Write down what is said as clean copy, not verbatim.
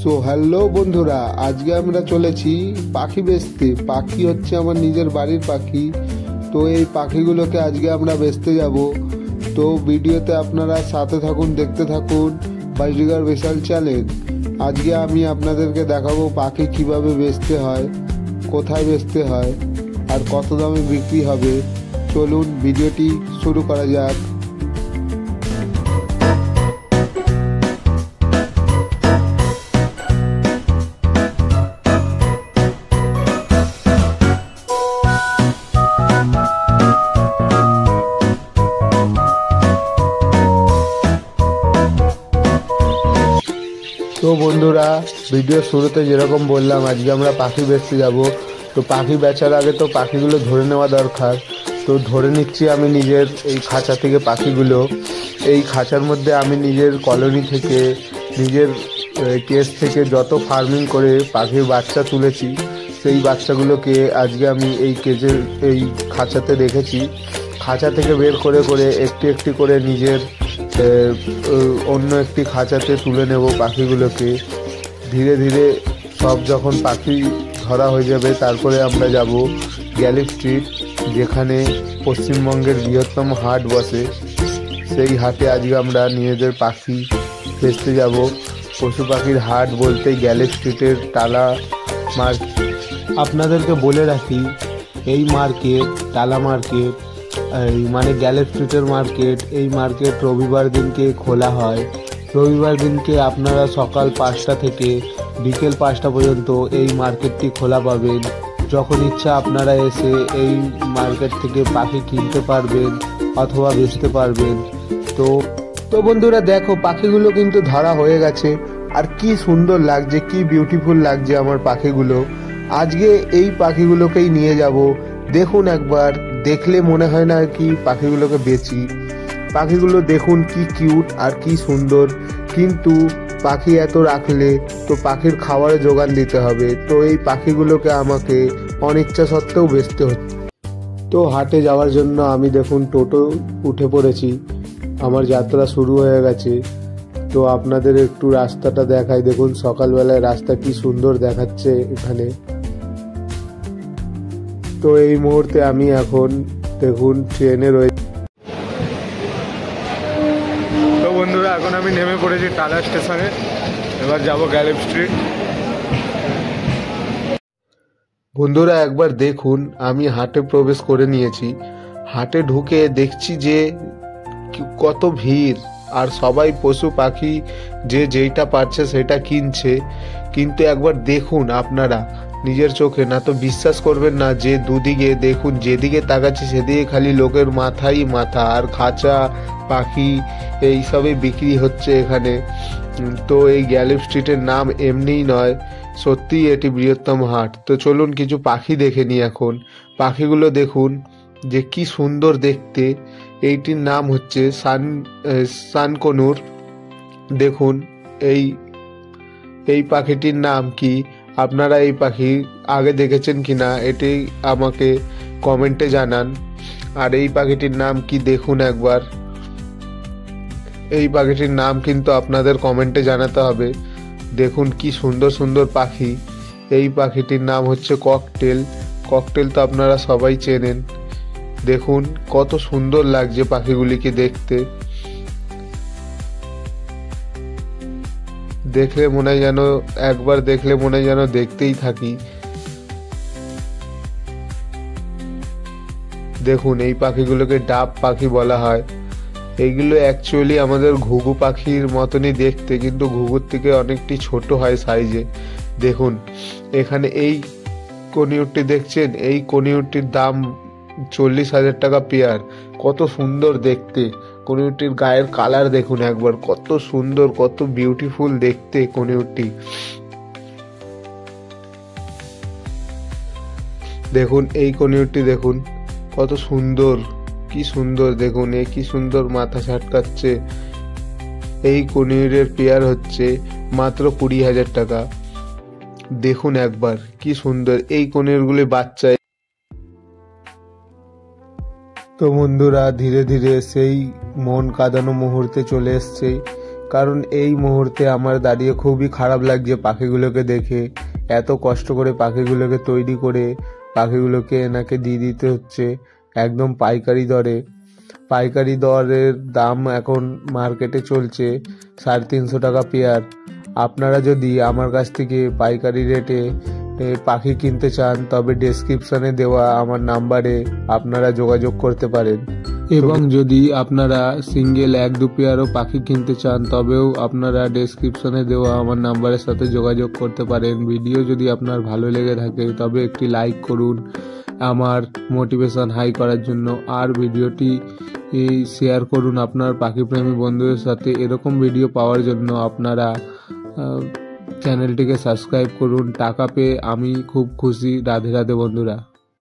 So hello বন্ধুরা, আজকে আমরা চলেছি পাখি বেচতে। পাখি হচ্ছে আমার নিজের বাড়ির পাখি। তো এই পাখিগুলোকে আজকে আমরা বেচতে যাব। তো ভিডিওতে আপনারা সাথে থাকুন, দেখতে থাকুন বাজরিগার বিশাল চ্যানেল। আজকে আমি আপনাদেরকে দেখাবো পাখি কিভাবে বেচতে হয়, কোথায় বেচতে হয় আর কত দামে বিক্রি হবে। চলুন ভিডিওটি শুরু করা যাক। তো বন্ধুরা, ভিডিও শুরুতে যেরকম বললাম, আজকে আমরা পাখি বেচতে যাব। তো পাখি বেচার আগে তো পাখিগুলো ধরে নেওয়া দরকার। তো ধরে নিচ্ছি আমি নিজের এই খাঁচা থেকে পাখিগুলো। এই খাঁচার মধ্যে আমি নিজের কলোনি থেকে, নিজের কেস থেকে যত ফার্মিং করে পাখির বাচ্চা তুলেছি, সেই বাচ্চাগুলোকে আজকে আমি এই খাঁচাতে রেখেছি। খাঁচা থেকে বের করে করে একটি একটি করে নিজের অন্য একটি খাঁচাতে তুলে নেব পাখিগুলোকে। ধীরে ধীরে সব যখন পাখি ধরা হয়ে যাবে, তারপরে আমরা যাব গ্যালি স্ট্রিট, যেখানে পশ্চিমবঙ্গের বৃহত্তম হাট বসে। সেই হাটে আজকে আমরা নিজেদের পাখি বেচতে যাব। পশু পাখির হাট বলতে গ্যালি স্ট্রিটের টালা মার্কেট। আপনাদেরকে বলে রাখি, এই মার্কেট, টালা মার্কেট মানে গ্যালি স্ট্রিটের মার্কেট, এই মার্কেট রবিবার দিনকে খোলা হয়। রবিবার দিনকে আপনারা সকাল 5টা থেকে বিকেল 5টা পর্যন্ত এই মার্কেটটি খোলা পাবেন। যখন ইচ্ছা আপনারা এসে এই মার্কেট থেকে পাখি কিনতে পারবেন অথবা বেচতে পারবেন। তো বন্ধুরা দেখো, পাখিগুলো কিন্তু ধরা হয়ে গেছে। আর কি সুন্দর লাগছে, কি বিউটিফুল লাগছে আমার পাখিগুলো। আজকে এই পাখিগুলোকেই নিয়ে যাব। দেখুন একবার, দেখলে মনে হয় না কি পাখিগুলোকে বেচি। পাখিগুলো দেখুন কি কিউট আর কি সুন্দর, কিন্তু পাখি এত রাখলে তো পাখির খাবারের যোগান দিতে হবে। তো এই পাখিগুলোকে আমাকে অনিচ্ছা সত্ত্বেও বেচতে হচ্ছে। তো হাটে যাওয়ার জন্য আমি দেখুন টোটো উঠে পড়েছি। আমার যাত্রা শুরু হয়ে গেছে। তো আপনাদের একটু রাস্তাটা দেখাই। দেখুন সকালবেলায় রাস্তা কি সুন্দর দেখাচ্ছে এখানে। তো এই মুহূর্তে আমি এখন দেখুন ট্রেনে রয়েছে। তো বন্ধুরা, এখন আমি নেমে পড়েছি টালা স্টেশনে। এবার যাব গ্যালি স্ট্রিট। বন্ধুরা একবার দেখুন, আমি হাটে প্রবেশ করে নিয়েছি। হাটে ঢুকে দেখছি যে কত ভিড়, আর সবাই পশু পাখি যে যেইটা পারছে সেটা কিনছে। কিন্তু একবার দেখুন আপনারা নিজের চোখে, না তো বিশ্বাস করবেন না যে দুদিকে দেখুন, যেদিকে তাকাচ্ছি সেদিকে খালি লোকের মাথাই মাথা, আর খাঁচা পাখি এইসবই বিক্রি হচ্ছে এখানে। তো এই গ্যালি স্ট্রিটের নাম এমনিই নয়, সত্যিই এটি বৃহত্তম হাট। তো চলুন কিছু পাখি দেখে নিই এখন। পাখিগুলো দেখুন যে কি সুন্দর দেখতে। এইটির নাম হচ্ছে সানকনুর। দেখুন এই পাখিটির নাম কি, আপনারা এই পাখি আগে দেখেছেন কিনা এটি আমাকে কমেন্টে জানান। আর এই পাখিটির নাম কি দেখুন একবার। এই পাখিটির নাম কিন্তু আপনাদের কমেন্টে জানাতে হবে। দেখুন কি সুন্দর সুন্দর পাখি। এই পাখিটির নাম হচ্ছে ককটেল। ককটেল তো আপনারা সবাই চেনেন। দেখুন কত সুন্দর লাগছে পাখিগুলিকে দেখতে। দেখলে মনে হয় যেন, একবার দেখলে মনে হয় যেন দেখতেই থাকি। দেখুন এই পাখিগুলোকে ডাব পাখি বলা হয়। এইগুলো অ্যাকচুয়ালি আমাদের ঘুঘু পাখির মতনই দেখতে, কিন্তু ঘুঘুর থেকে অনেকটি ছোট হয় সাইজে। দেখুন এখানে এই কনিউরটি দেখছেন, এই কনিউরটির দাম 40,000 টাকা পেয়ার। কত সুন্দর দেখতে। কনিউরটির গায়ের কালার দেখুন একবার, কত সুন্দর, কত বিউটিফুল দেখতে কনিউরটি। দেখুন এই কনিউরটি দেখুন কত সুন্দর, কি সুন্দর দেখুন, এ কি সুন্দর মাথা ছাটকাচ্ছে। এই কনিউরের পেয়ার হচ্ছে মাত্র 20,000 টাকা। দেখুন একবার কি সুন্দর এই কনিউরগুলি বাচ্চা। তো বন্ধুরা, ধীরে ধীরে সেই মন কাঁদানো মুহূর্তে চলে এসছে। কারণ এই মুহূর্তে আমার দাঁড়িয়ে খুবই খারাপ লাগছে পাখিগুলোকে দেখে। এত কষ্ট করে পাখিগুলোকে তৈরি করে পাখিগুলোকে এনাকে দিয়ে দিতে হচ্ছে একদম পাইকারি দরে। পাইকারি দরের দাম এখন মার্কেটে চলছে 350 টাকা পেয়ার। আপনারা যদি আমার কাছ থেকে পাইকারি রেটে পাখি কিনতে চান তবে ডেসক্রিপশনে দেওয়া আমার নাম্বারে আপনারা যোগাযোগ করতে পারেন, এবং যদি আপনারা সিঙ্গেল 1-2 পেয়ারও পাখি কিনতে চান তবেও আপনারা ডেসক্রিপশনে দেওয়া আমার নাম্বারের সাথে যোগাযোগ করতে পারেন। ভিডিও যদি আপনার ভালো লেগে থাকে তবে একটি লাইক করুন আমার মোটিভেশন হাই করার জন্য, আর ভিডিওটি শেয়ার করুন আপনার পাখিপ্রেমী বন্ধুদের সাথে। এরকম ভিডিও পাওয়ার জন্য আপনারা চ্যানেলটিকে সাবস্ক্রাইব করুন। টাকা পেয়ে আমি খুব খুশি। রাধে রাধে বন্ধুরা।